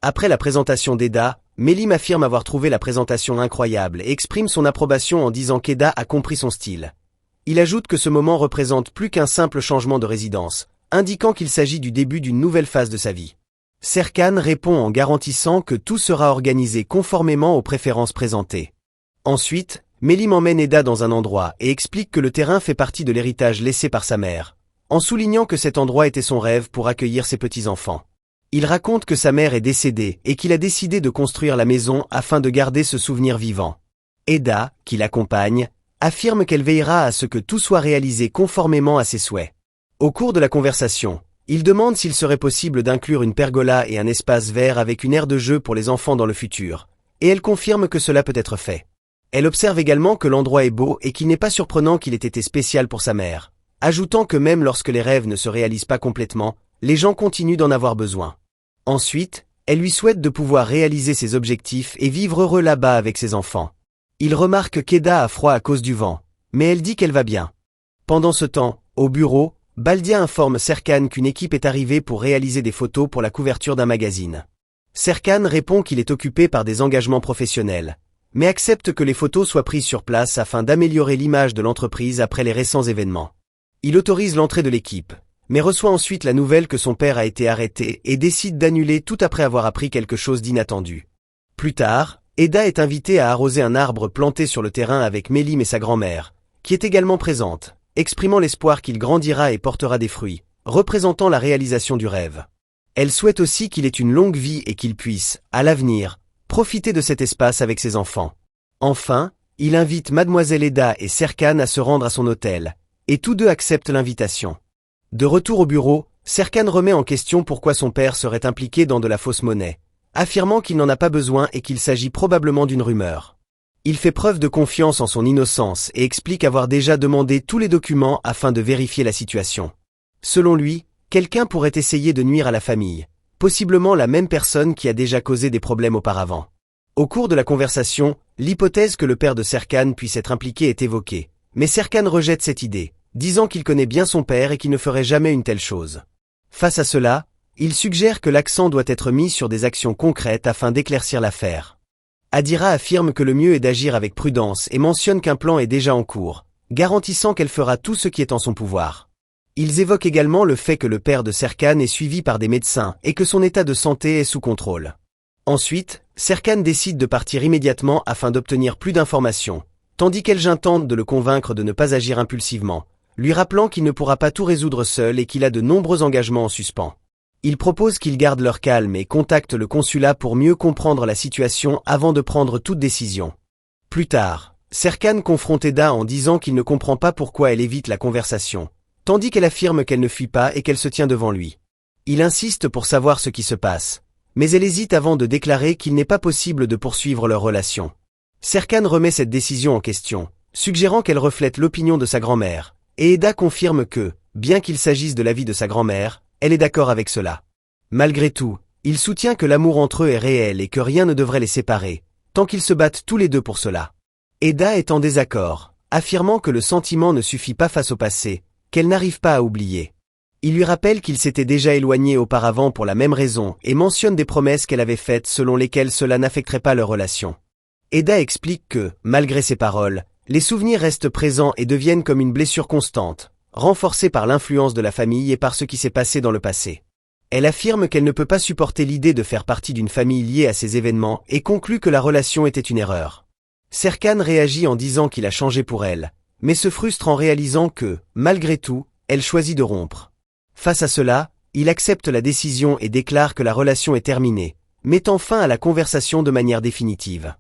Après la présentation d'Eda, Mélim affirme avoir trouvé la présentation incroyable et exprime son approbation en disant qu'Eda a compris son style. Il ajoute que ce moment représente plus qu'un simple changement de résidence, indiquant qu'il s'agit du début d'une nouvelle phase de sa vie. Serkan répond en garantissant que tout sera organisé conformément aux préférences présentées. Ensuite, Mélim emmène Eda dans un endroit et explique que le terrain fait partie de l'héritage laissé par sa mère, en soulignant que cet endroit était son rêve pour accueillir ses petits-enfants. Il raconte que sa mère est décédée et qu'il a décidé de construire la maison afin de garder ce souvenir vivant. Eda, qui l'accompagne, affirme qu'elle veillera à ce que tout soit réalisé conformément à ses souhaits. Au cours de la conversation, il demande s'il serait possible d'inclure une pergola et un espace vert avec une aire de jeu pour les enfants dans le futur, et elle confirme que cela peut être fait. Elle observe également que l'endroit est beau et qu'il n'est pas surprenant qu'il ait été spécial pour sa mère, ajoutant que même lorsque les rêves ne se réalisent pas complètement, les gens continuent d'en avoir besoin. Ensuite, elle lui souhaite de pouvoir réaliser ses objectifs et vivre heureux là-bas avec ses enfants. Il remarque qu'Eda a froid à cause du vent, mais elle dit qu'elle va bien. Pendant ce temps, au bureau, Baldia informe Serkan qu'une équipe est arrivée pour réaliser des photos pour la couverture d'un magazine. Serkan répond qu'il est occupé par des engagements professionnels, mais accepte que les photos soient prises sur place afin d'améliorer l'image de l'entreprise après les récents événements. Il autorise l'entrée de l'équipe, mais reçoit ensuite la nouvelle que son père a été arrêté et décide d'annuler tout après avoir appris quelque chose d'inattendu. Plus tard, Eda est invitée à arroser un arbre planté sur le terrain avec Mélim et sa grand-mère, qui est également présente, exprimant l'espoir qu'il grandira et portera des fruits, représentant la réalisation du rêve. Elle souhaite aussi qu'il ait une longue vie et qu'il puisse, à l'avenir, profiter de cet espace avec ses enfants. Enfin, il invite Mademoiselle Eda et Serkan à se rendre à son hôtel, et tous deux acceptent l'invitation. De retour au bureau, Serkan remet en question pourquoi son père serait impliqué dans de la fausse monnaie, affirmant qu'il n'en a pas besoin et qu'il s'agit probablement d'une rumeur. Il fait preuve de confiance en son innocence et explique avoir déjà demandé tous les documents afin de vérifier la situation. Selon lui, quelqu'un pourrait essayer de nuire à la famille, possiblement la même personne qui a déjà causé des problèmes auparavant. Au cours de la conversation, l'hypothèse que le père de Serkan puisse être impliqué est évoquée, mais Serkan rejette cette idée, disant qu'il connaît bien son père et qu'il ne ferait jamais une telle chose. Face à cela, il suggère que l'accent doit être mis sur des actions concrètes afin d'éclaircir l'affaire. Adira affirme que le mieux est d'agir avec prudence et mentionne qu'un plan est déjà en cours, garantissant qu'elle fera tout ce qui est en son pouvoir. Ils évoquent également le fait que le père de Serkan est suivi par des médecins et que son état de santé est sous contrôle. Ensuite, Serkan décide de partir immédiatement afin d'obtenir plus d'informations, tandis qu'Elgin tente de le convaincre de ne pas agir impulsivement, lui rappelant qu'il ne pourra pas tout résoudre seul et qu'il a de nombreux engagements en suspens. Il propose qu'ils gardent leur calme et contactent le consulat pour mieux comprendre la situation avant de prendre toute décision. Plus tard, Serkan confronte Eda en disant qu'il ne comprend pas pourquoi elle évite la conversation, tandis qu'elle affirme qu'elle ne fuit pas et qu'elle se tient devant lui. Il insiste pour savoir ce qui se passe, mais elle hésite avant de déclarer qu'il n'est pas possible de poursuivre leur relation. Serkan remet cette décision en question, suggérant qu'elle reflète l'opinion de sa grand-mère, et Eda confirme que, bien qu'il s'agisse de l'avis de sa grand-mère, elle est d'accord avec cela. Malgré tout, il soutient que l'amour entre eux est réel et que rien ne devrait les séparer, tant qu'ils se battent tous les deux pour cela. Eda est en désaccord, affirmant que le sentiment ne suffit pas face au passé, qu'elle n'arrive pas à oublier. Il lui rappelle qu'il s'était déjà éloigné auparavant pour la même raison et mentionne des promesses qu'elle avait faites selon lesquelles cela n'affecterait pas leur relation. Eda explique que, malgré ses paroles, les souvenirs restent présents et deviennent comme une blessure constante, renforcée par l'influence de la famille et par ce qui s'est passé dans le passé. Elle affirme qu'elle ne peut pas supporter l'idée de faire partie d'une famille liée à ces événements et conclut que la relation était une erreur. Serkan réagit en disant qu'il a changé pour elle, mais se frustre en réalisant que, malgré tout, elle choisit de rompre. Face à cela, il accepte la décision et déclare que la relation est terminée, mettant fin à la conversation de manière définitive.